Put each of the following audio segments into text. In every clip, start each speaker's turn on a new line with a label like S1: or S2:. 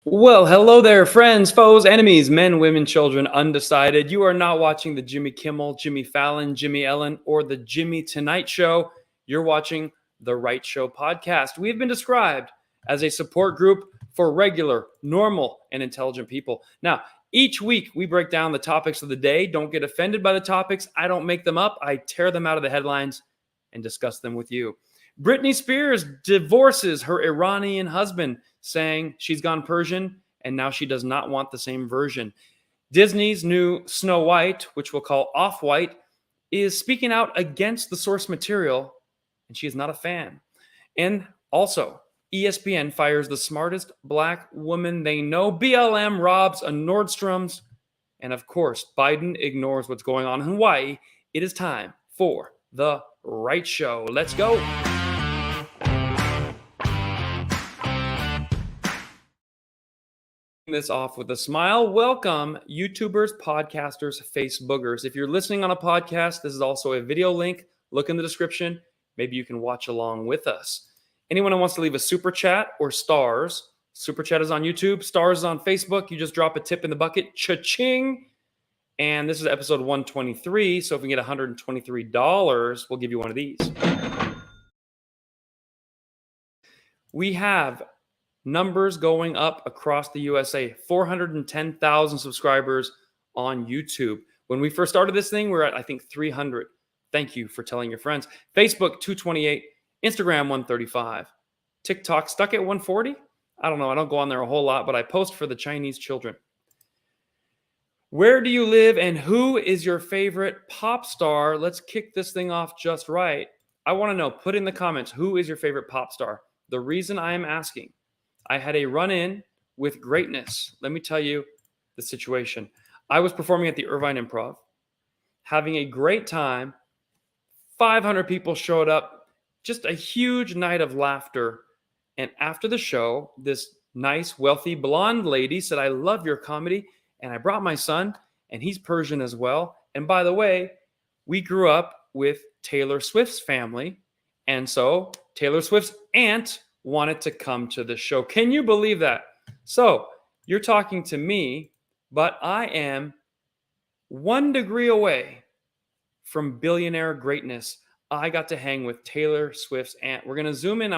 S1: Well, hello there, friends, foes, enemies, men, women, children, undecided. You are not watching the Jimmy Kimmel, Jimmy Fallon, Jimmy Ellen, or the Jimmy Tonight Show. You're watching the Right Show podcast. We have been described as a support group for regular, normal, and intelligent people. Now, each week we break down the topics of the day. Don't get offended by the topics. I don't make them up. I tear them out of the headlines and discuss them with you. Britney Spears divorces her Iranian husband, saying she's gone Persian and now she does not want the same version. Disney's new Snow White, which we'll call Off-White, is speaking out against the source material, and she is not a fan. And also, ESPN fires the smartest black woman they know. BLM robs a Nordstrom's. And of course, Biden ignores what's going on in Hawaii. It is time for the Right Show. Let's go. This off with a smile. Welcome, YouTubers, podcasters, Facebookers. If you're listening on a podcast, this is also a video link. Look in the description. Maybe you can watch along with us. Anyone who wants to leave a super chat or stars, super chat is on YouTube, stars is on Facebook. You just drop a tip in the bucket. Cha-ching! And this is episode 123. So if we get $123, we'll give you one of these. We have numbers going up across the USA, 410,000 subscribers on YouTube. When we first started this thing, we were at, I think, 300. Thank you for telling your friends. Facebook, 228. Instagram, 135. TikTok, stuck at 140? I don't know. I don't go on there a whole lot, but I post for the Chinese children. Where do you live and who is your favorite pop star? Let's kick this thing off just right. I want to know, put in the comments, who is your favorite pop star? The reason I am asking, I had a run-in with greatness. Let me tell you the situation. I was performing at the Irvine Improv, having a great time. 500 people showed up, just a huge night of laughter. And after the show, this nice, wealthy, blonde lady said, "I love your comedy." And I brought my son, and he's Persian as well. And by the way, we grew up with Taylor Swift's family. And so Taylor Swift's aunt wanted to come to the show. Can you believe that? So you're talking to me, but I am 1 degree away from billionaire greatness. I got to hang with Taylor Swift's aunt. We're going to zoom in.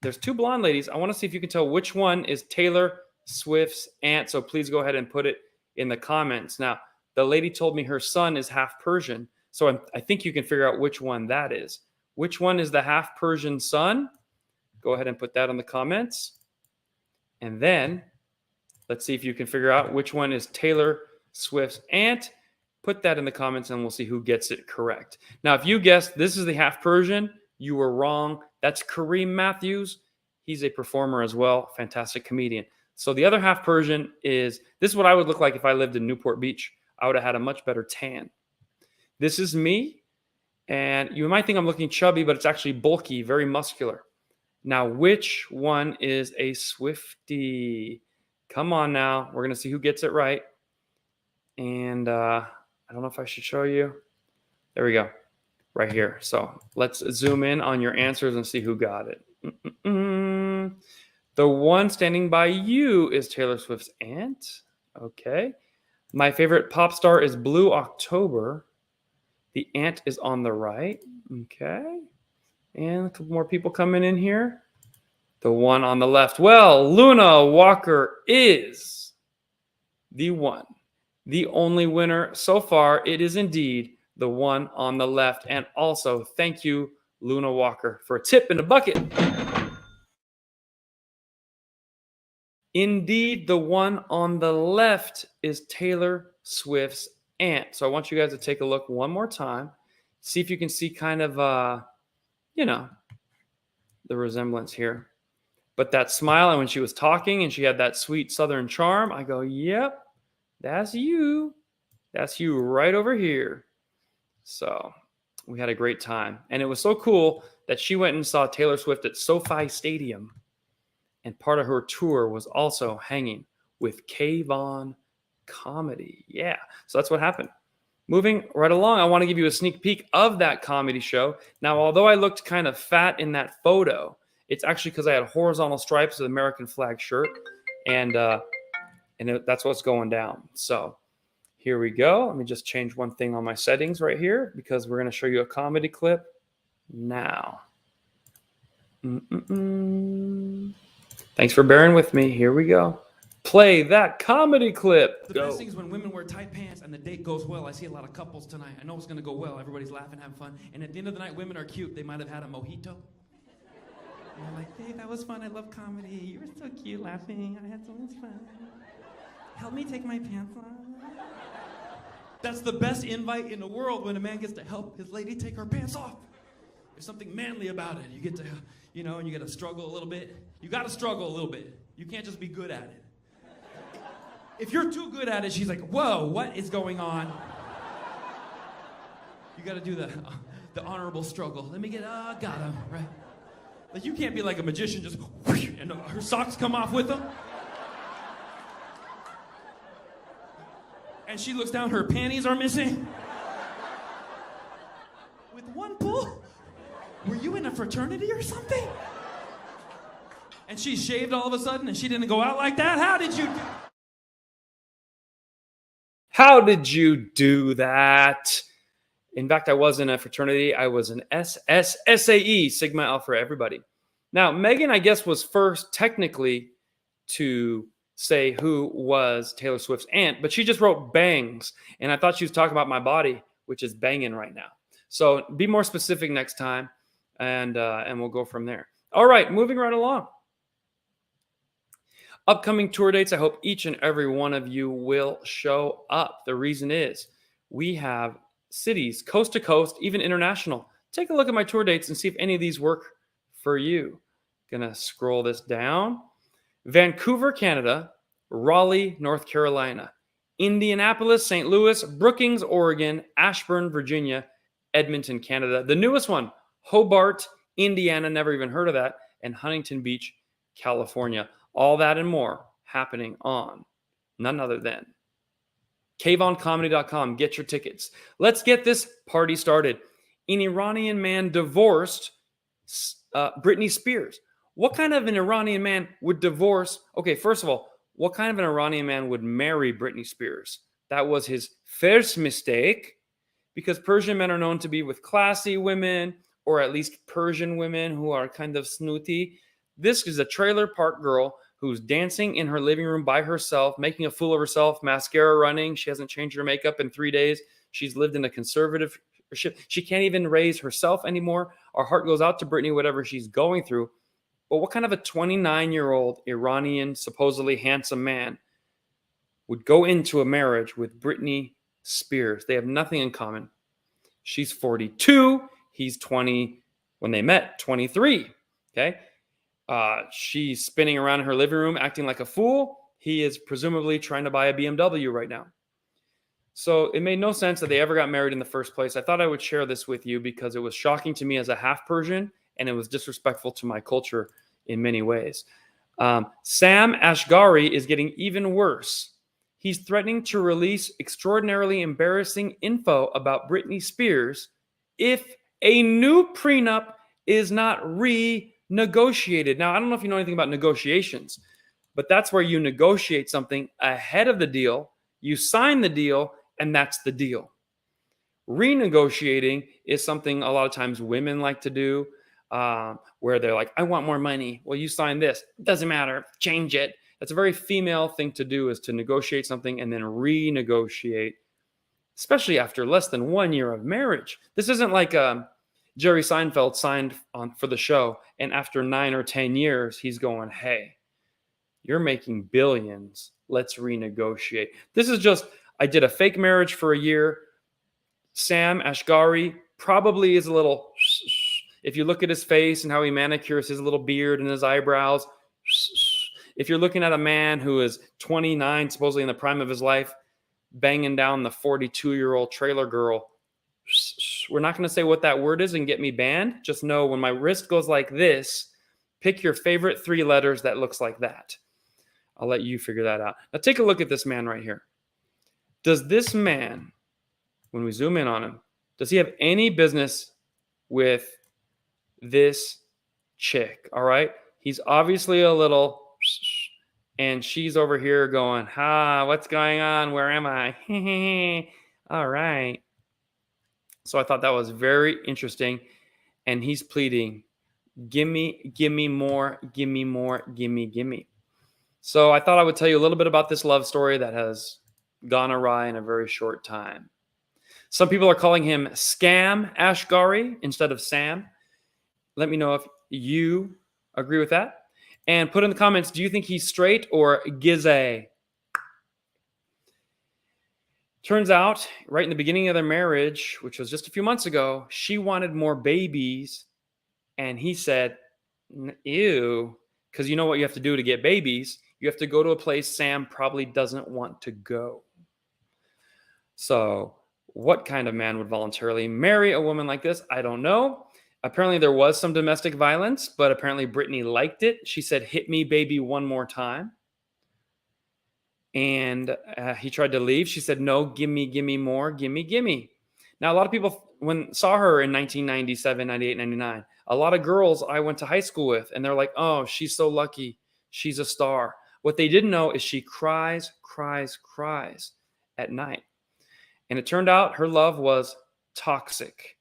S1: There's two blonde ladies. I want to see if you can tell which one is Taylor Swift's aunt. So please go ahead and put it in the comments. Now, the lady told me her son is half Persian, so I think you can figure out which one that is. Which one is the half Persian son? Go ahead and put that in the comments. And then let's see if you can figure out which one is Taylor Swift's aunt. Put that in the comments and we'll see who gets it correct. Now, if you guessed this is the half Persian, you were wrong. That's Kareem Matthews. He's a performer as well. Fantastic comedian. So the other half Persian this is what I would look like if I lived in Newport Beach. I would have had a much better tan. This is me. And you might think I'm looking chubby, but it's actually bulky, very muscular. Now, which one is a Swiftie? Come on now. We're going to see who gets it right. And I don't know if I should show you. There we go. Right here. So let's zoom in on your answers and see who got it. The one standing by you is Taylor Swift's aunt. Okay. My favorite pop star is Blue October. The aunt is on the right. Okay. And a couple more people coming in here. The one on the left. Well, Luna Walker is the one. The only winner so far. It is indeed the one on the left. And also, thank you, Luna Walker, for a tip in the bucket. Indeed, the one on the left is Taylor Swift's aunt. So I want you guys to take a look one more time. See if you can see kind of, the resemblance here. But that smile, and when she was talking and she had that sweet Southern charm, I go, yep, that's you. That's you right over here. So we had a great time. And it was so cool that she went and saw Taylor Swift at SoFi Stadium. And part of her tour was also hanging with Kayvon Comedy. Yeah, so that's what happened. Moving right along, I want to give you a sneak peek of that comedy show. Now, although I looked kind of fat in that photo, it's actually because I had horizontal stripes with American flag shirt. And that's what's going down. So here we go. Let me just change one thing on my settings right here because we're going to show you a comedy clip now. Thanks for bearing with me. Here we go. Play that comedy clip.
S2: The best thing is when women wear tight pants and the date goes well. I see a lot of couples tonight. I know it's going to go well. Everybody's laughing, having fun. And at the end of the night, women are cute. They might have had a mojito. And they're like, hey, that was fun. I love comedy. You were so cute laughing. I had so much fun. Help me take my pants off. That's the best invite in the world when a man gets to help his lady take her pants off. There's something manly about it. You get to, and you got to struggle a little bit. You got to struggle a little bit. You can't just be good at it. If you're too good at it, she's like, whoa, what is going on? You got to do the honorable struggle. Let me get, got him, right? Like, you can't be like a magician, just, whoosh, and her socks come off with them. And she looks down, her panties are missing. With one pull? Were you in a fraternity or something? And she shaved all of a sudden and she didn't go out like that? How did you do that? In fact, I was in a fraternity. I was an SAE, Sigma Alpha Everybody. Now, Megan, I guess, was first technically to say who was Taylor Swift's aunt, but she just wrote bangs. And I thought she was talking about my body, which is banging right now. So be more specific next time, and we'll go from there. All right, moving right along. Upcoming tour dates, I hope each and every one of you will show up. The reason is we have cities, coast to coast, even international. Take a look at my tour dates and see if any of these work for you. Gonna scroll this down. Vancouver, Canada, Raleigh, North Carolina, Indianapolis, St. Louis, Brookings, Oregon, Ashburn, Virginia, Edmonton, Canada. The newest one, Hobart, Indiana, never even heard of that, and Huntington Beach, California. All that and more happening on none other than KayvonComedy.com. Get your tickets. Let's get this party started. An Iranian man divorced Britney Spears. What kind of an Iranian man would divorce? Okay, first of all, what kind of an Iranian man would marry Britney Spears? That was his first mistake, because Persian men are known to be with classy women, or at least Persian women who are kind of snooty. This is a trailer park girl who's dancing in her living room by herself, making a fool of herself, mascara running. She hasn't changed her makeup in 3 days. She's lived in a conservative ship. She can't even raise herself anymore. Our heart goes out to Britney, whatever she's going through. But what kind of a 29-year-old Iranian, supposedly handsome man would go into a marriage with Britney Spears? They have nothing in common. She's 42. He's 20 when they met, 23. Okay. She's spinning around in her living room acting like a fool. He is presumably trying to buy a BMW right now. So it made no sense that they ever got married in the first place. I thought I would share this with you because it was shocking to me as a half Persian, and it was disrespectful to my culture in many ways. Sam Ashgari is getting even worse. He's threatening to release extraordinarily embarrassing info about Britney Spears if a new prenup is not renegotiated. Now, I don't know if you know anything about negotiations, but that's where you negotiate something ahead of the deal, you sign the deal, and that's the deal. Renegotiating is something a lot of times women like to do, where they're like, I want more money. Well, you sign this. Doesn't matter. Change it. That's a very female thing to do, is to negotiate something and then renegotiate, especially after less than 1 year of marriage. This isn't like Jerry Seinfeld signed on for the show, and after 9 or 10 years, he's going, hey, you're making billions. Let's renegotiate. This is just, I did a fake marriage for a year. Sam Ashgari probably is a little, if you look at his face and how he manicures his little beard and his eyebrows, if you're looking at a man who is 29, supposedly in the prime of his life, banging down the 42-year-old trailer girl, we're not going to say what that word is and get me banned. Just know when my wrist goes like this, pick your favorite 3 letters that looks like that. I'll let you figure that out. Now take a look at this man right here. Does this man, when we zoom in on him, does he have any business with this chick? All right. He's obviously a little, and she's over here going, what's going on? Where am I? All right. So I thought that was very interesting. And he's pleading, gimme more, gimme more, gimme. So I thought I would tell you a little bit about this love story that has gone awry in a very short time. Some people are calling him Scam Ashgari instead of Sam. Let me know if you agree with that. And put in the comments, do you think he's straight or gizay? Turns out, right in the beginning of their marriage, which was just a few months ago, she wanted more babies. And he said, ew, because you know what you have to do to get babies? You have to go to a place Sam probably doesn't want to go. So what kind of man would voluntarily marry a woman like this? I don't know. Apparently there was some domestic violence, but apparently Britney liked it. She said, hit me, baby, one more time. And he tried to leave. She said, no, gimme more, gimme. Now, a lot of people saw her in 1997, 98, 99. A lot of girls I went to high school with, and they're like, oh, she's so lucky. She's a star. What they didn't know is she cries at night. And it turned out her love was toxic.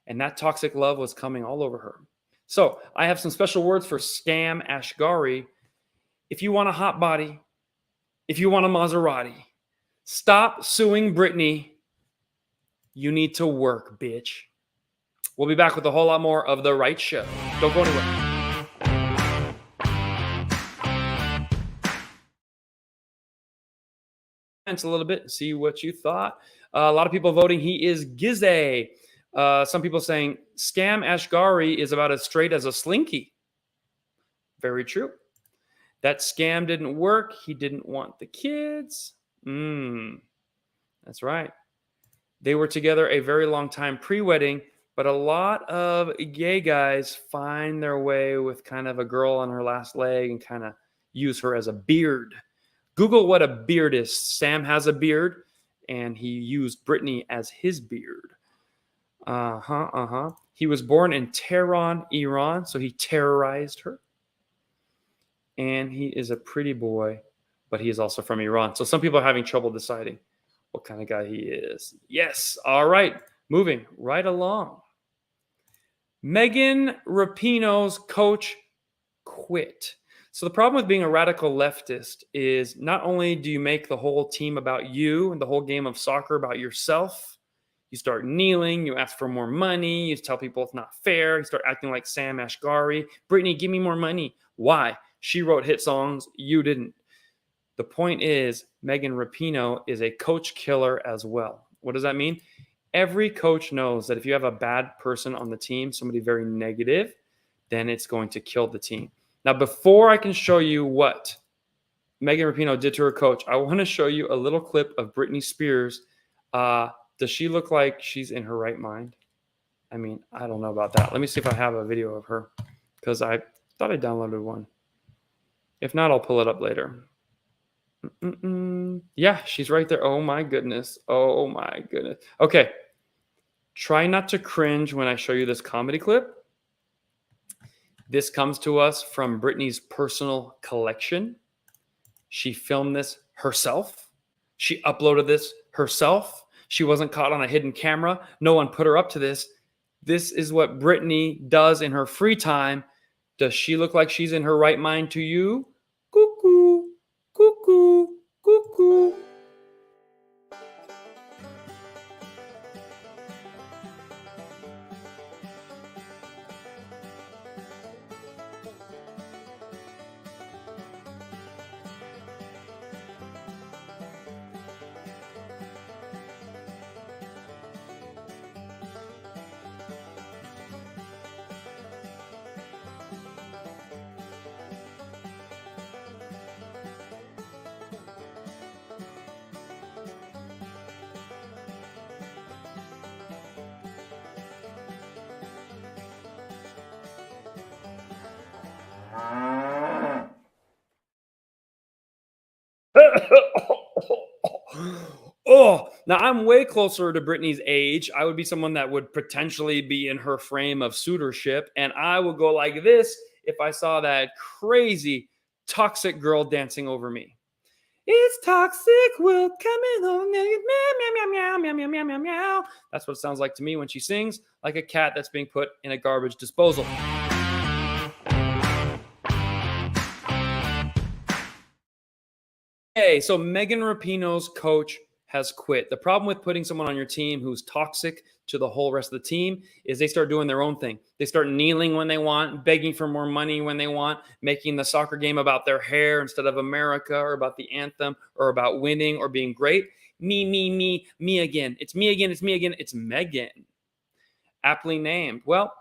S2: And that toxic love was coming all over her. So I have some special words for Scam Ashgari. If you want a hot body, if you want a Maserati, stop suing Britney. You need to work, bitch. We'll be back with a whole lot more of The Right Show. Don't go anywhere. A little bit, see what you thought. A lot of people voting he is gizay. Some people saying Scam Ashgari is about as straight as a slinky. Very true. That scam didn't work. He didn't want the kids. That's right. They were together a very long time pre-wedding, but a lot of gay guys find their way with kind of a girl on her last leg and kind of use her as a beard. Google what a beard is. Sam has a beard, and he used Britney as his beard. He was born in Tehran, Iran, so he terrorized her. And he is a pretty boy, but he is also from Iran. So some people are having trouble deciding what kind of guy he is. Yes. All right. Moving right along. Megan Rapinoe's coach quit.
S1: So the problem with being a radical leftist is not only do you make the whole team about you and the whole game of soccer about yourself, you start kneeling, you ask for more money, you tell people it's not fair, you start acting like Sam Ashgari. Britney, give me more money. Why? She wrote hit songs, you didn't. The point is, Megan Rapinoe is a coach killer as well. What does that mean? Every coach knows that if you have a bad person on the team, somebody very negative, then it's going to kill the team. Now, before I can show you what Megan Rapinoe did to her coach, I want to show you a little clip of Britney Spears. Does she look like she's in her right mind? I mean, I don't know about that. Let me see if I have a video of her because I thought I downloaded one. If not, I'll pull it up later. Yeah, she's right there. Oh my goodness. Oh my goodness. Okay. Try not to cringe when I show you this comedy clip. This comes to us from Britney's personal collection. She filmed this herself. She uploaded this herself. She wasn't caught on a hidden camera. No one put her up to this. This is what Britney does in her free time. Does she look like she's in her right mind to you? Cuckoo, cuckoo, cuckoo. Oh, now I'm way closer to Britney's age. I would be someone that would potentially be in her frame of suitorship, and I would go like this if I saw that crazy toxic girl dancing over me. It's toxic, will come in over me. Meow, meow, meow, meow, meow, meow, meow, meow. That's what it sounds like to me when she sings, like a cat that's being put in a garbage disposal. Okay, so Megan Rapinoe's coach has quit. The problem with putting someone on your team who's toxic to the whole rest of the team is they start doing their own thing. They start kneeling when they want, begging for more money when they want, making the soccer game about their hair instead of America or about the anthem or about winning or being great. Me again. It's me again. It's me again. It's Megan. Aptly named. Well,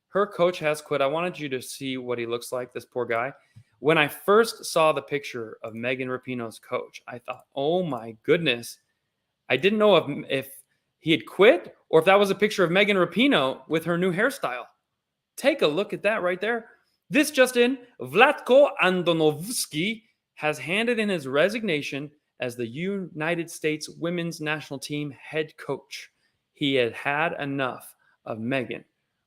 S1: her coach has quit. I wanted you to see what he looks like, this poor guy. When I first saw the picture of Megan Rapinoe's coach, I thought, oh my goodness. I didn't know if he had quit or if that was a picture of Megan Rapinoe with her new hairstyle. Take a look at that right there. This just in, Vlatko Andonovski has handed in his resignation as the United States women's national team head coach. He had had enough of Megan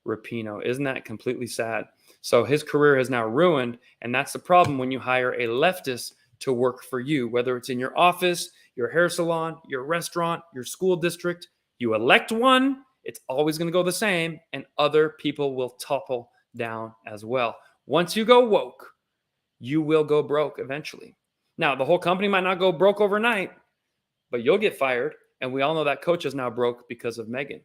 S1: Rapinoe. Isn't that completely sad? So his career is now ruined, and that's the problem when you hire a leftist to work for you, whether it's in your office, your hair salon, your restaurant, your school district. You elect one, it's always going to go the same, and other people will topple down as well. Once you go woke, you will go broke eventually. Now, the whole company might not go broke overnight, but you'll get fired, and we all know that coach is now broke because of Megan.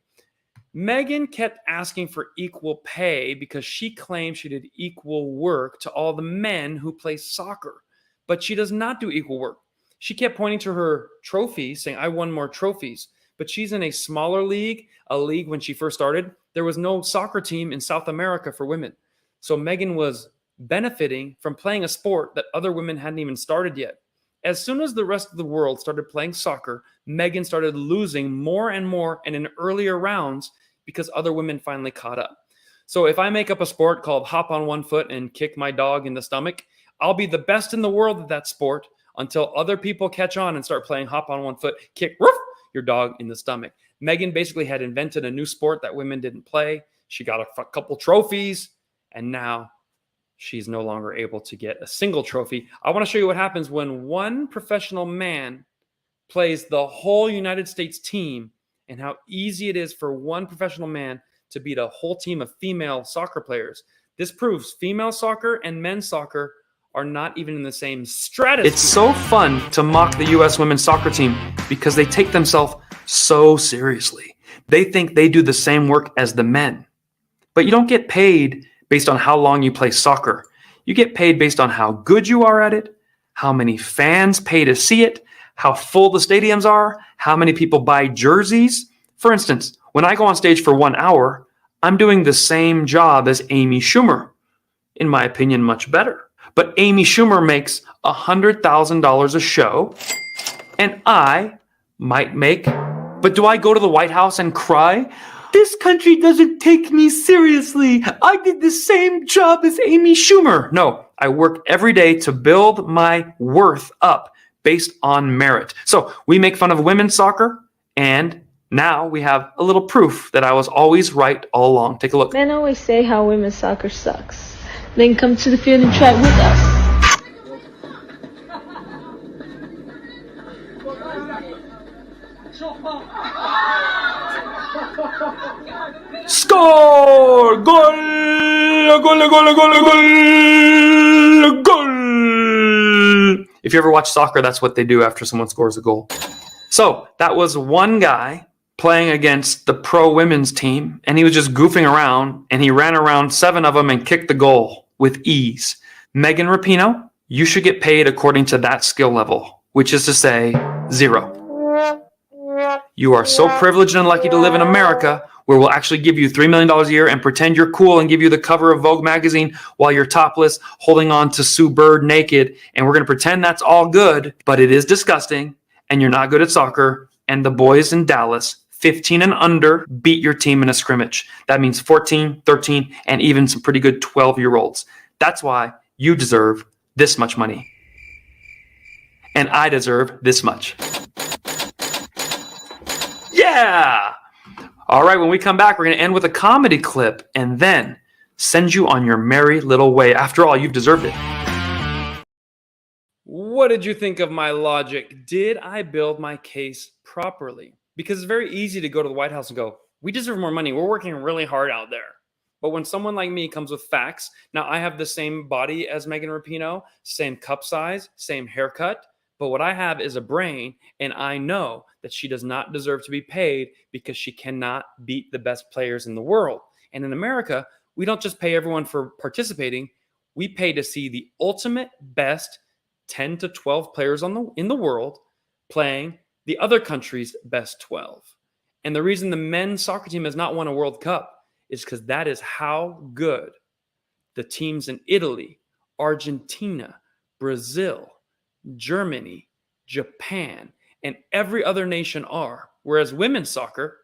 S1: Megan kept asking for equal pay because she claimed she did equal work to all the men who play soccer, but she does not do equal work. She kept pointing to her trophies, saying, I won more trophies, but she's in a smaller league, a league when she first started. There was no soccer team in South America for women. So Megan was benefiting from playing a sport that other women hadn't even started yet. As soon as the rest of the world started playing soccer, Megan started losing more and more and in earlier rounds because other women finally caught up. So if I make up a sport called hop on one foot and kick my dog in the stomach, I'll be the best in the world at that sport until other people catch on and start playing hop on one foot, kick your dog in the stomach. Megan basically had invented a new sport that women didn't play. She got a couple trophies, and now she's no longer able to get a single trophy. I want to show you what happens when one professional man plays the whole United States team and how easy it is for one professional man to beat a whole team of female soccer players. This proves female soccer and men's soccer are not even in the same stratosphere. It's so fun to mock the U.S. women's soccer team because they take themselves so seriously. They think they do the same work as the men. But you don't get paid based on how long you play soccer. You get paid based on how good you are at it, how many fans pay to see it, how full the stadiums are, how many people buy jerseys. For instance, when I go on stage for 1 hour, I'm doing the same job as Amy Schumer. In my opinion, much better. But Amy Schumer makes $100,000 a show, and I might make, but do I go to the White House and cry? This country doesn't take me seriously. I did the same job as Amy Schumer. No, I work every day to build my worth up based on merit. So we make fun of women's soccer, and now we have a little proof that I was always right all along. Take a look.
S3: Men always say how women's soccer sucks. Then come to the field and try with us.
S1: Score! Goal! Goal! Goal! Goal! Goal! Goal! If you ever watch soccer, that's what they do after someone scores a goal. So that was one guy playing against the pro women's team, and he was just goofing around, and he ran around 7 of them and kicked the goal with ease. Megan Rapinoe, you should get paid according to that skill level, which is to say 0. You are so privileged and lucky to live in America, where we'll actually give you $3 million a year and pretend you're cool and give you the cover of Vogue magazine while you're topless, holding on to Sue Bird naked, and we're going to pretend that's all good, but it is disgusting, and you're not good at soccer, and the boys in Dallas, 15 and under, beat your team in a scrimmage. That means 14, 13, and even some pretty good 12-year-olds. That's why you deserve this much money. And I deserve this much. Yeah! All right, when we come back, we're going to end with a comedy clip and then send you on your merry little way. After all, you've deserved it. What did you think of my logic? Did I build my case properly? Because it's very easy to go to the White House and go, we deserve more money. We're working really hard out there. But when someone like me comes with facts, now I have the same body as Megan Rapinoe, same cup size, same haircut. But what I have is a brain, and I know that she does not deserve to be paid because she cannot beat the best players in the world. And in America, we don't just pay everyone for participating. We pay to see the ultimate best 10 to 12 players in the world playing the other country's best 12. And the reason the men's soccer team has not won a World Cup is because that is how good the teams in Italy, Argentina, Brazil, Germany, Japan, and every other nation are. Whereas women's soccer,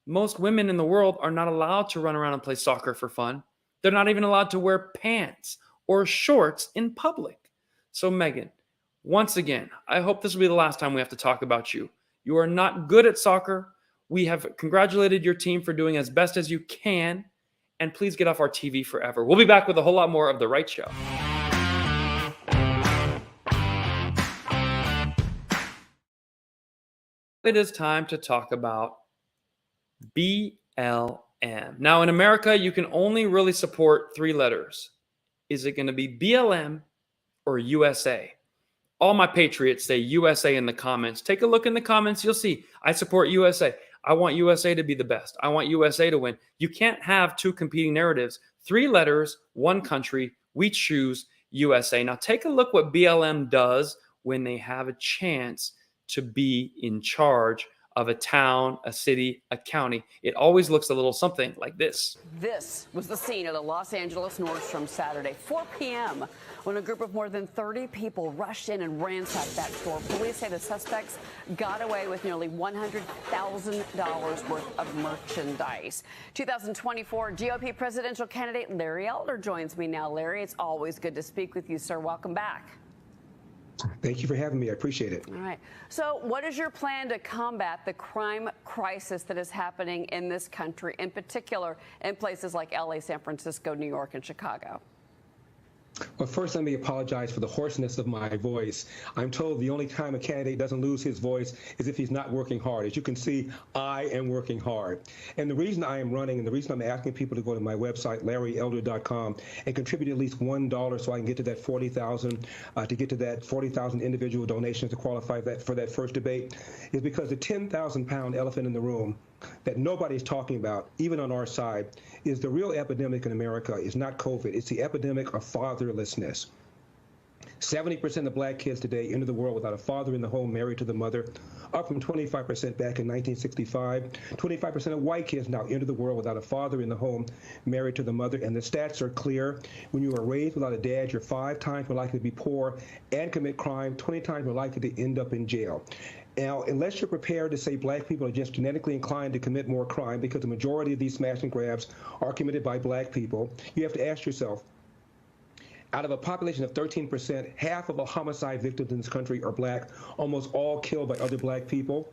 S1: most women in the world are not allowed to run around and play soccer for fun. They're not even allowed to wear pants or shorts in public. So Megan, once again, I hope this will be the last time we have to talk about you. You are not good at soccer. We have congratulated your team for doing as best as you can. And please get off our TV forever. We'll be back with a whole lot more of The Right Show. It is time to talk about BLM. Now, in America, you can only really support 3 letters. Is it going to be BLM or USA? All my patriots say USA in the comments. Take a look in the comments. You'll see I support USA. I want USA to be the best. I want USA to win. You can't have 2 competing narratives. 3 letters, 1 country. We choose USA. Now take a look what BLM does when they have a chance to be in charge of a town, a city, a county. It always looks a little something like this.
S4: This was the scene at a Los Angeles Nordstrom Saturday, 4 p.m., when a group of more than 30 people rushed in and ransacked that store. Police say the suspects got away with nearly $100,000 worth of merchandise. 2024 GOP presidential candidate Larry Elder joins me now. Larry, it's always good to speak with you, sir. Welcome back.
S5: Thank you for having me. I appreciate it.
S4: All right. So what is your plan to combat the crime crisis that is happening in this country, in particular in places like LA, San Francisco, New York, and Chicago?
S5: Well, first, let me apologize for the hoarseness of my voice. I'm told the only time a candidate doesn't lose his voice is if he's not working hard. As you can see, I am working hard. And the reason I am running and the reason I'm asking people to go to my website, larryelder.com, and contribute at least $1 so I can get to that 40,000, to get to that 40,000 individual donations to qualify for that first debate, is because the 10,000-pound elephant in the room that nobody's talking about, even on our side, is the real epidemic in America is not COVID. It's the epidemic of fatherlessness. 70% of black kids today enter the world without a father in the home, married to the mother, up from 25% back in 1965. 25% of white kids now enter the world without a father in the home, married to the mother. And the stats are clear. When you are raised without a dad, you're 5 times more likely to be poor and commit crime, 20 times more likely to end up in jail. Now, unless you're prepared to say black people are just genetically inclined to commit more crime, because the majority of these smash and grabs are committed by black people, you have to ask yourself, out of a population of 13%, half of the homicide victims in this country are black, almost all killed by other black people.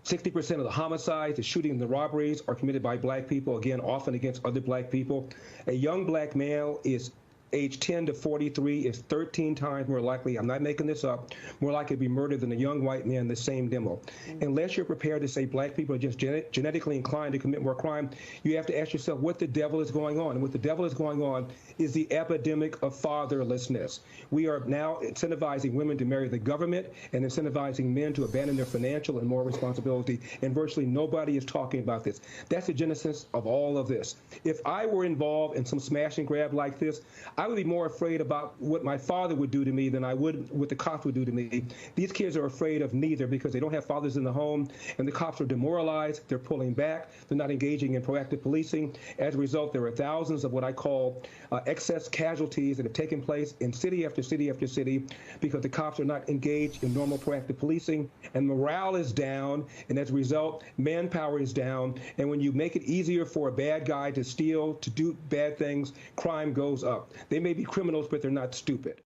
S5: 60% of the homicides, the shootings, and the robberies are committed by black people, again, often against other black people. A young black male is age 10 to 43 is 13 times more likely, I'm not making this up, more likely to be murdered than a young white man in the same demo. Unless you're prepared to say black people are just genetically inclined to commit more crime, you have to ask yourself what the devil is going on. And what the devil is going on is the epidemic of fatherlessness. We are now incentivizing women to marry the government and incentivizing men to abandon their financial and moral responsibility, and virtually nobody is talking about this. That's the genesis of all of this. If I were involved in some smash and grab like this, I would be more afraid about what my father would do to me than I would what the cops would do to me. These kids are afraid of neither because they don't have fathers in the home, and the cops are demoralized. They're pulling back. They're not engaging in proactive policing. As a result, there are thousands of what I call excess casualties that have taken place in city after city after city because the cops are not engaged in normal proactive policing, and morale is down, and as a result, manpower is down. And when you make it easier for a bad guy to steal, to do bad things, crime goes up. They may be criminals, but they're not stupid.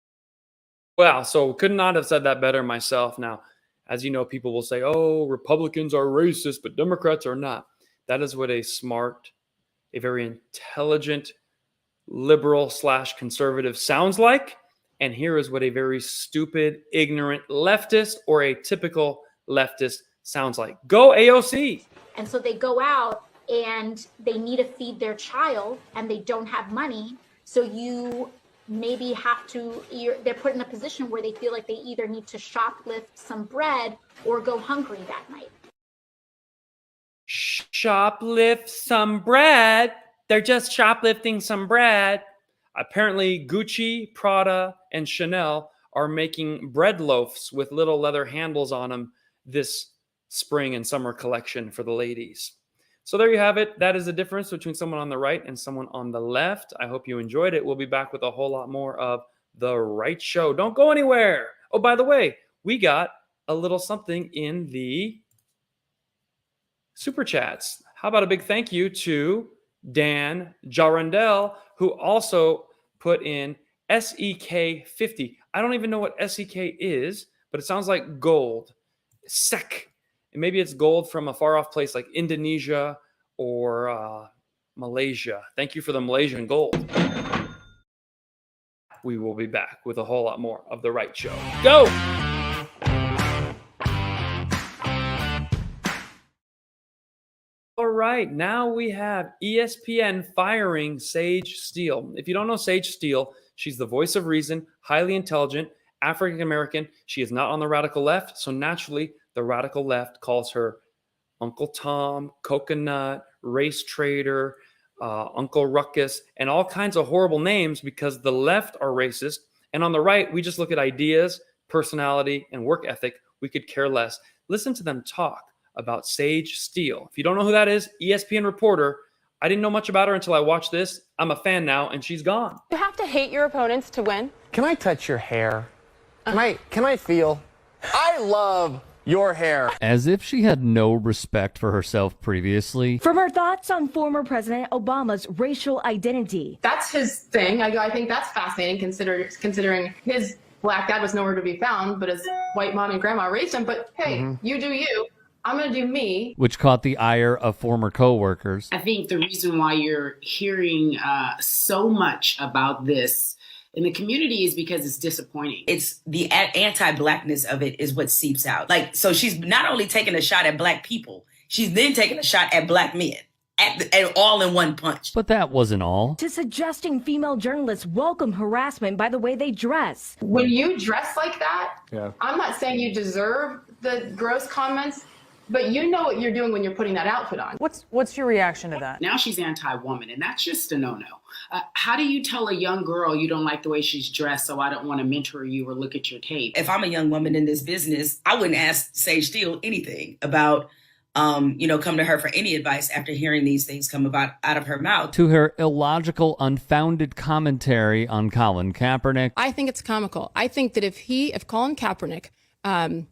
S1: Wow. So could not have said that better myself. Now, as you know, people will say, oh, Republicans are racist, but Democrats are not. That is what a smart, a very intelligent, liberal / conservative sounds like. And here is what a very stupid, ignorant leftist or a typical leftist sounds like. Go AOC.
S6: And so they go out and they need to feed their child and they don't have money. So you maybe have to, they're put in a position where they feel like they either need to shoplift some bread or go hungry that night.
S1: Shoplift some bread. They're just shoplifting some bread. Apparently, Gucci, Prada, and Chanel are making bread loaves with little leather handles on them this spring and summer collection for the ladies. So there you have it. That is the difference between someone on the right and someone on the left. I hope you enjoyed it. We'll be back with a whole lot more of The Right Show. Don't go anywhere. Oh, by the way, we got a little something in the Super Chats. How about a big thank you to Dan Jarandel, who also put in SEK50. I don't even know what SEK is, but it sounds like gold. SEK. And maybe it's gold from a far off place like Indonesia or Malaysia. Thank you for the Malaysian gold. We will be back with a whole lot more of The Right Show. Go! All right, now we have ESPN firing Sage Steele. If you don't know Sage Steele, she's the voice of reason, highly intelligent, African American. She is not on the radical left, so naturally, the radical left calls her Uncle Tom, Coconut, Race Trader, Uncle Ruckus, and all kinds of horrible names because the left are racist. And on the right, we just look at ideas, personality, and work ethic. We could care less. Listen to them talk about Sage Steele. If you don't know who that is, ESPN reporter. I didn't know much about her until I watched this. I'm a fan now, and she's gone.
S7: You have to hate your opponents to win.
S8: Can I touch your hair? Can I feel? I love your hair.
S9: As if she had no respect for herself previously.
S10: From her thoughts on former President Obama's racial identity.
S7: That's his thing. I think that's fascinating considering his black dad was nowhere to be found, but his white mom and grandma raised him. But hey, you do you. I'm going to do me.
S9: which caught the ire of former co-workers.
S11: I think the reason why you're hearing so much about this in the community is because it's disappointing.
S12: It's the anti-blackness of it is what seeps out. Like, so she's not only taking a shot at black people, she's then taking a shot at black men. At all in one punch.
S9: But that wasn't all.
S10: To suggesting female journalists welcome harassment by the way they dress.
S7: When you dress like that,
S8: Yeah.
S7: I'm not saying you deserve the gross comments, but you know what you're doing when you're putting that outfit on.
S13: What's your reaction to that?
S11: Now she's anti-woman, and that's just a no-no. How do you tell a young girl you don't like the way she's dressed, so I don't want to mentor you or look at your tape?
S12: If I'm a young woman in this business, I wouldn't ask Sage Steele anything about come to her for any advice after hearing these things come out of her mouth.
S9: To her illogical, unfounded commentary on Colin Kaepernick.
S14: I think it's comical. I think that if Colin Kaepernick, I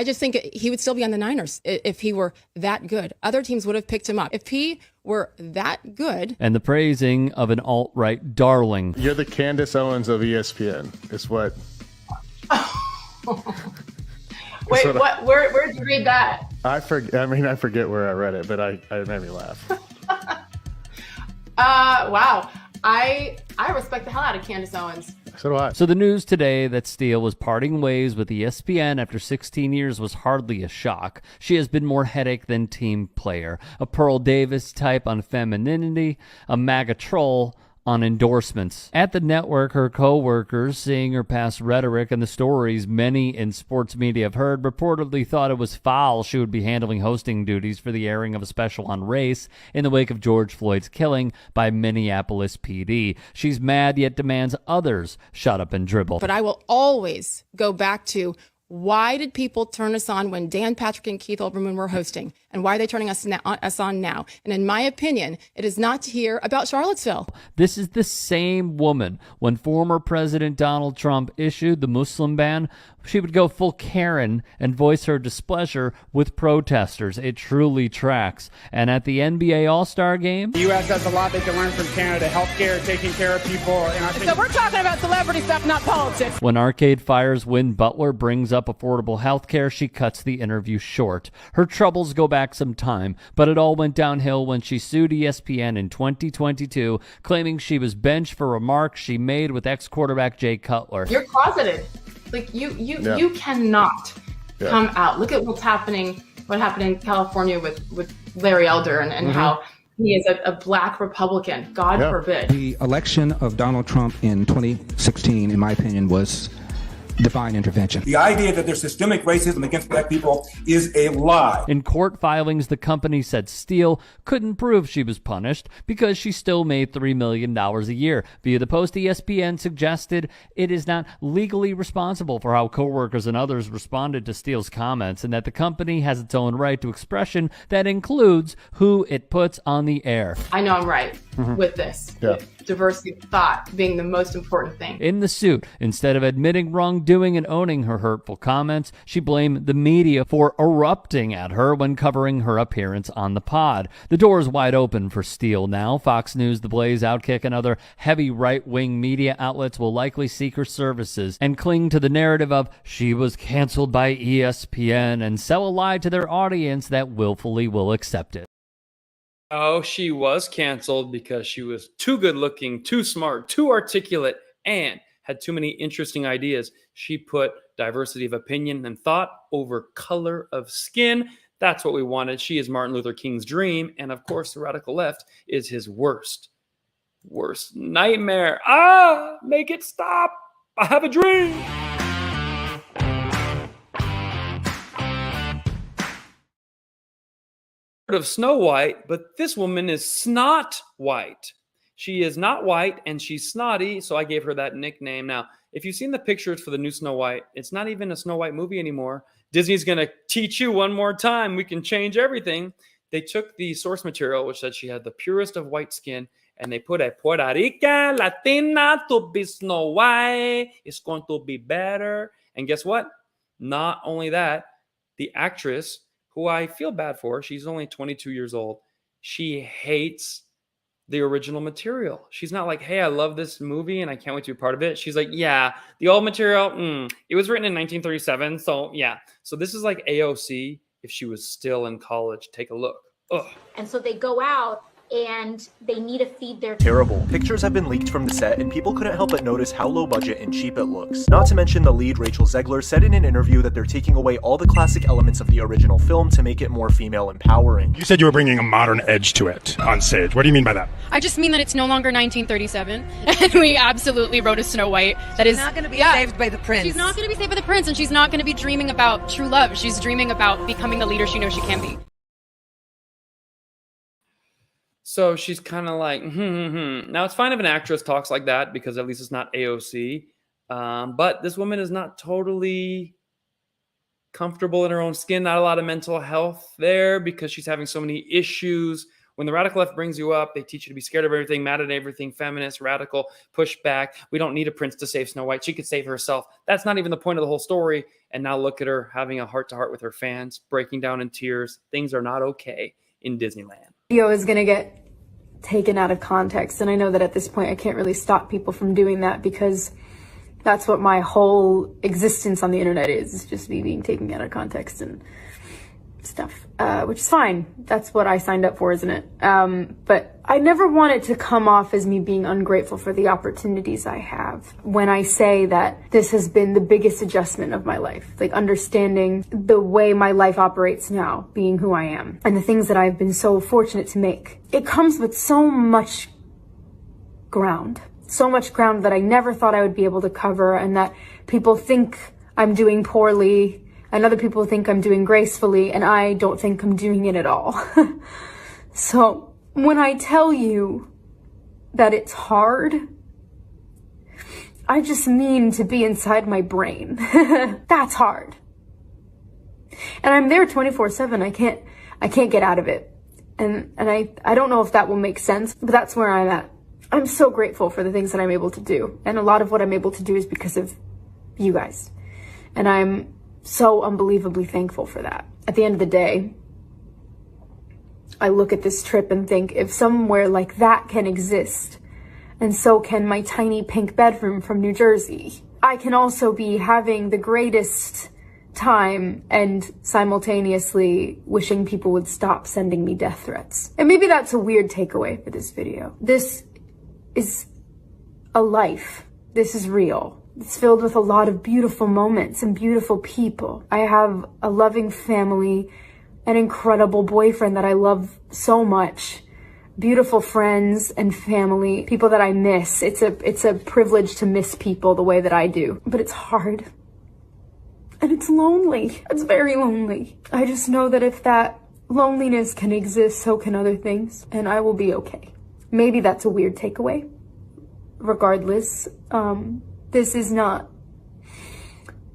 S14: just think he would still be on the Niners if he were that good. Other teams would have picked him up. If he were that good.
S9: And the praising of an alt-right darling.
S15: You're the Candace Owens of ESPN, is what...
S7: Wait, what? Where did you read that?
S15: I forget where I read it, but it made me laugh.
S7: Wow. I respect the hell out of Candace Owens.
S15: So do I.
S9: So the news today that Steele was parting ways with ESPN after 16 years was hardly a shock. She has been more headache than team player. A Pearl Davis type on femininity, a MAGA troll on endorsements. At the network, her co-workers, seeing her past rhetoric and the stories many in sports media have heard, reportedly thought it was foul she would be handling hosting duties for the airing of a special on race in the wake of George Floyd's killing by Minneapolis PD. She's mad, yet demands others shut up and dribble.
S14: But I will always go back to, why did people turn us on when Dan Patrick and Keith Olbermann were hosting? And why are they turning us on now? And in my opinion, it is not to hear about Charlottesville.
S9: This is the same woman. When former President Donald Trump issued the Muslim ban, she would go full Karen and voice her displeasure with protesters. It truly tracks. And at the NBA All-Star Game,
S16: The U.S. has a lot they can learn from Canada. Healthcare, taking care of people. And I think
S14: So we're talking about celebrity stuff, not politics.
S9: when Arcade Fire's Win Butler brings up affordable health care, she cuts the interview short. Her troubles go back some time, but it all went downhill when she sued ESPN in 2022, claiming she was benched for remarks she made with ex-quarterback Jay Cutler.
S7: You're closeted. Like you cannot come out. Look at what happened in California with Larry Elder and how he is a black Republican. God forbid.
S5: The election of Donald Trump in 2016, in my opinion, was divine intervention.
S17: The idea that there's systemic racism against black people is a lie.
S9: In court filings, the company said Steele couldn't prove she was punished because she still made $3 million a year. Via the Post, ESPN suggested it is not legally responsible for how coworkers and others responded to Steele's comments, and that the company has its own right to expression that includes who it puts on the air.
S7: I know I'm right with this. With diversity of thought being the most important thing.
S9: In the suit, instead of admitting wrongdoing and owning her hurtful comments, she blamed the media for erupting at her when covering her appearance on the pod. The door is wide open for Steele now. Fox News, The Blaze, Outkick, and other heavy right-wing media outlets will likely seek her services and cling to the narrative of she was canceled by ESPN and sell a lie to their audience that willfully will accept it.
S2: Oh, she was canceled because she was too good looking, too smart, too articulate, and had too many interesting ideas. She put diversity of opinion and thought over color of skin. That's what we wanted. She is Martin Luther King's dream. And of course, the radical left is his worst nightmare. Make it stop. I have a dream. Of Snow White, but this woman is Snot White. She is not white and she's snotty, so I gave her that nickname. Now, if you've seen the pictures for the new Snow White, it's not even a Snow White movie anymore. Disney's going to teach you one more time. We can change everything. They took the source material, which said she had the purest of white skin, and they put a Puerto Rican Latina to be Snow White. It's going to be better. And guess what? Not only that, the actress, who I feel bad for, she's only 22 years old. She hates
S1: the original material. She's not like, hey, I love this movie and I can't wait to be part of it. She's like, yeah, the old material, it was written in 1937. So yeah. So this is like AOC if she was still in college. Take a look. Ugh.
S6: And so they go out and they need to feed their
S18: terrible. Pictures have been leaked from the set and people couldn't help but notice how low budget and cheap it looks. Not to mention the lead, Rachel Zegler, said in an interview that they're taking away all the classic elements of the original film to make it more female empowering.
S19: You said you were bringing a modern edge to it on stage. What do you mean by that?
S20: I just mean that it's no longer 1937 and we absolutely wrote a Snow White that is
S21: not going to be saved by the prince.
S20: She's not going to be saved by the prince, and she's not going to be dreaming about true love. She's dreaming about becoming the leader she knows she can be.
S1: So she's kind of like, Now, it's fine if an actress talks like that because at least it's not AOC. But this woman is not totally comfortable in her own skin. Not a lot of mental health there because she's having so many issues. When the radical left brings you up, they teach you to be scared of everything, mad at everything, feminist, radical, push back. We don't need a prince to save Snow White. She could save herself. That's not even the point of the whole story. And now look at her having a heart-to-heart with her fans, breaking down in tears. Things are not okay in Disneyland.
S22: Video is going to get taken out of context, and I know that at this point I can't really stop people from doing that because that's what my whole existence on the internet is just me being taken out of context and stuff, which is fine. That's what I signed up for, isn't it? But I never want it to come off as me being ungrateful for the opportunities I have when I say that this has been the biggest adjustment of my life, like understanding the way my life operates now, being who I am, and the things that I've been so fortunate to make. It comes with so much ground that I never thought I would be able to cover, and that people think I'm doing poorly and other people think I'm doing gracefully, and I don't think I'm doing it at all. So when I tell you that it's hard, I just mean to be inside my brain. That's hard. And I'm there 24/7. I can't get out of it. And I don't know if that will make sense, but that's where I'm at. I'm so grateful for the things that I'm able to do. And a lot of what I'm able to do is because of you guys. And I'm so unbelievably thankful for that. At the end of the day, I look at this trip and think, if somewhere like that can exist, and so can my tiny pink bedroom from New Jersey, I can also be having the greatest time and simultaneously wishing people would stop sending me death threats. And maybe that's a weird takeaway for this video. This is a life. This is real. It's filled with a lot of beautiful moments and beautiful people. I have a loving family, an incredible boyfriend that I love so much, beautiful friends and family, people that I miss. It's a privilege to miss people the way that I do, but it's hard. And it's lonely. It's very lonely. I just know that if that loneliness can exist, so can other things, and I will be okay. Maybe that's a weird takeaway. Regardless, this is not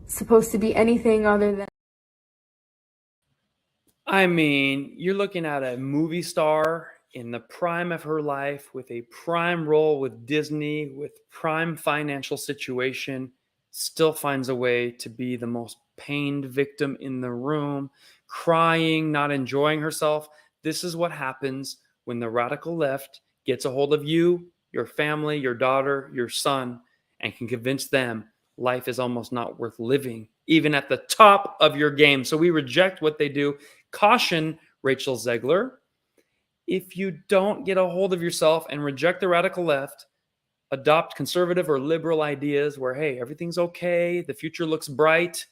S22: supposed to be anything other than...
S1: I mean, you're looking at a movie star in the prime of her life with a prime role with Disney, with prime financial situation, still finds a way to be the most pained victim in the room, crying, not enjoying herself. This is what happens when the radical left gets a hold of you, your family, your daughter, your son, and can convince them life is almost not worth living, even at the top of your game. So we reject what they do. Caution, Rachel Zegler, if you don't get a hold of yourself and reject the radical left, adopt conservative or liberal ideas where, hey, everything's okay, the future looks bright,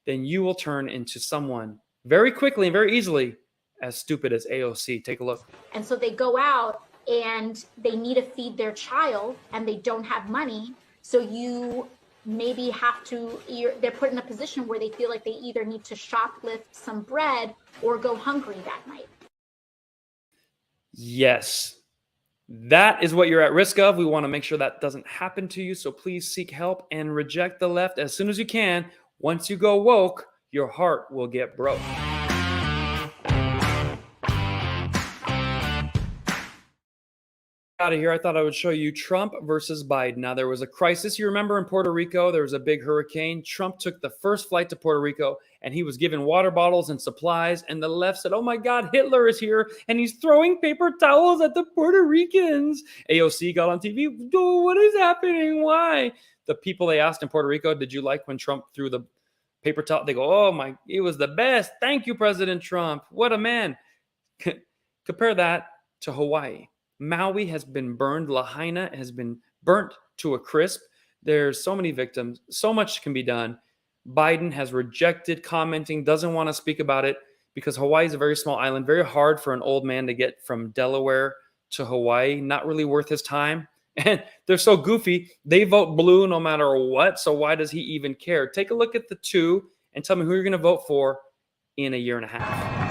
S1: then you will turn into someone very quickly and very easily as stupid as AOC. Take a look.
S6: And so they go out and they need to feed their child and they don't have money. So you maybe have to, they're put in a position where they feel like they either need to shoplift some bread or go hungry that night.
S1: Yes, that is what you're at risk of. We want to make sure that doesn't happen to you. So please seek help and reject the left as soon as you can. Once you go woke, your heart will get broke. Out of here, I thought I would show you Trump versus Biden. Now, there was a crisis. You remember in Puerto Rico, there was a big hurricane. Trump took the first flight to Puerto Rico, and he was given water bottles and supplies. And the left said, oh my God, Hitler is here, and he's throwing paper towels at the Puerto Ricans. AOC got on TV. Oh, what is happening? Why? The people they asked in Puerto Rico, did you like when Trump threw the paper towel? They go, oh my, it was the best. Thank you, President Trump. What a man. Compare that to Hawaii. Maui has been burned. Lahaina has been burnt to a crisp. There's so many victims. So much can be done. Biden has rejected commenting, doesn't want to speak about it because Hawaii is a very small island, very hard for an old man to get from Delaware to Hawaii. Not really worth his time. And they're so goofy. They vote blue no matter what. So why does he even care? Take a look at the two and tell me who you're going to vote for in a year and a half.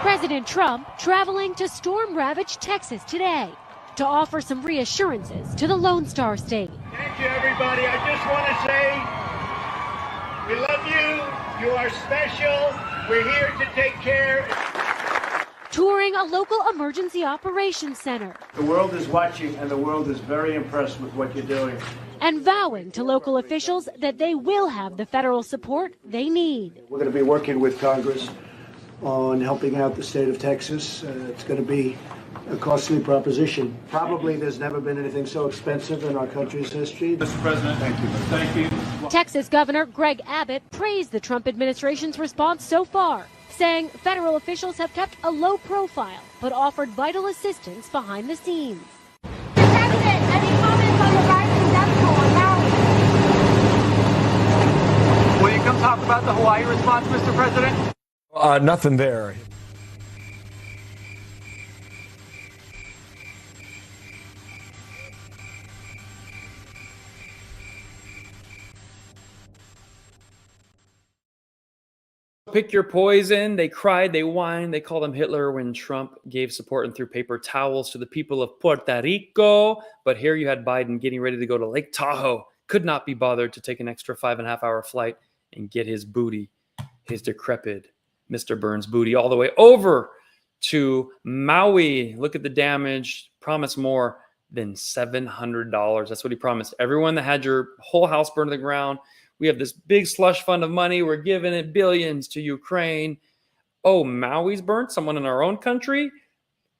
S3: President Trump traveling to storm-ravaged Texas today to offer some reassurances to the Lone Star State.
S21: Thank you, everybody. I just want to say we love you. You are special. We're here to take care.
S3: Touring a local emergency operations center.
S21: The world is watching, and the world is very impressed with what you're doing.
S3: And vowing to local officials that they will have the federal support they need.
S21: We're going to be working with Congress on helping out the state of Texas. It's going to be a costly proposition. Probably there's never been anything so expensive in our country's history.
S23: Mr. President, thank you. Thank you.
S3: Texas Governor Greg Abbott praised the Trump administration's response so far, saying federal officials have kept a low profile but offered vital assistance behind the scenes.
S24: Will you come talk about the Hawaii response, Mr. President?
S25: Nothing there.
S1: Pick your poison. They cried, they whined, they called him Hitler when Trump gave support and threw paper towels to the people of Puerto Rico. But here you had Biden getting ready to go to Lake Tahoe. Could not be bothered to take an extra 5.5-hour flight and get his booty, his decrepit Mr. Burns booty, all the way over to Maui. Look at the damage. Promise more than $700. That's what he promised. Everyone that had your whole house burned to the ground. We have this big slush fund of money. We're giving it billions to Ukraine. Oh, Maui's burnt? Someone in our own country?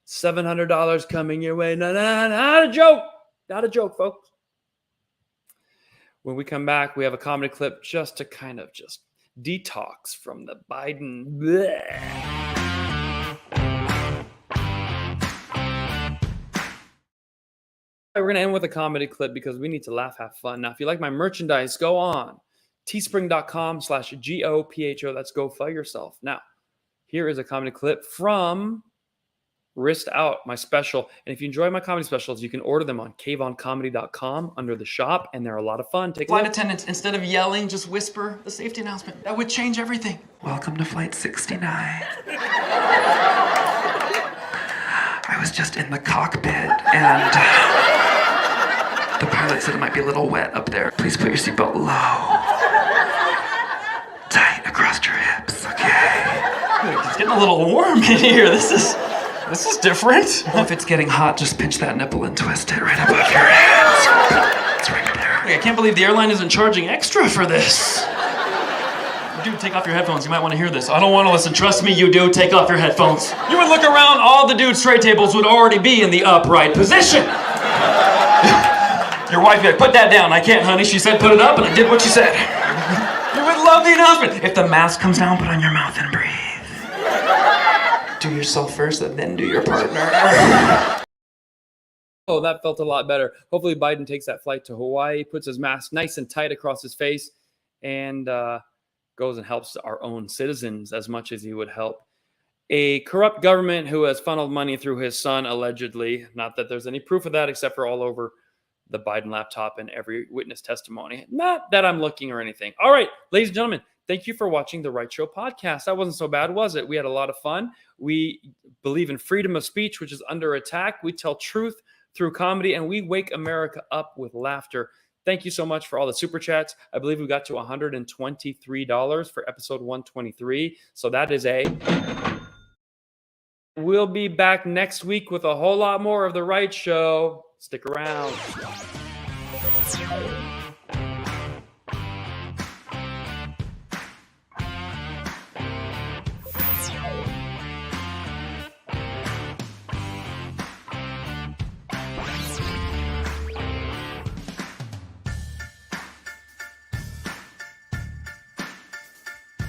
S1: $700 coming your way. No, not a joke. Not a joke, folks. When we come back, we have a comedy clip just to kind of just detox from the Biden. Bleh. We're going to end with a comedy clip because we need to laugh, have fun. Now, if you like my merchandise, go on teespring.com/GOPHO. That's go for yourself. Now, here is a comedy clip from Wrist Out, my special. And if you enjoy my comedy specials, you can order them on caveoncomedy.com under the shop, and they're a lot of fun. Take a
S2: Flight
S1: look.
S2: attendants, instead of yelling, just whisper the safety announcement. That would change everything.
S26: Welcome to Flight 69. I was just in the cockpit, and the pilot said it might be a little wet up there. Please put your seatbelt low. Tight across your hips, okay?
S2: It's getting a little warm in here. This is different.
S26: Well, if it's getting hot, just pinch that nipple and twist it right above your hands. It's right there.
S2: I can't believe the airline isn't charging extra for this. Dude, take off your headphones. You might want to hear this. I don't want to listen. Trust me, you do. Take off your headphones. You would look around, all the dudes' tray tables would already be in the upright position. Your wife would be like, put that down. I can't, honey. She said put it up, and I did what she said. You would love the announcement. If the mask comes down, put on your mouth and breathe. Do yourself first, and then do your partner.
S1: Oh, that felt a lot better. Hopefully Biden takes that flight to Hawaii, puts his mask nice and tight across his face, and goes and helps our own citizens as much as he would help a corrupt government who has funneled money through his son, allegedly. Not that there's any proof of that, except for all over the Biden laptop and every witness testimony. Not that I'm looking or anything. All right, ladies and gentlemen, thank you for watching the Right Show podcast. That wasn't so bad, was it? We had a lot of fun. We believe in freedom of speech, which is under attack. We tell truth through comedy, and we wake America up with laughter. Thank you so much for all the super chats. I believe we got to $123 for episode 123. So that is a
S2: We'll be back next week with a whole lot more of The Right Show. Stick around.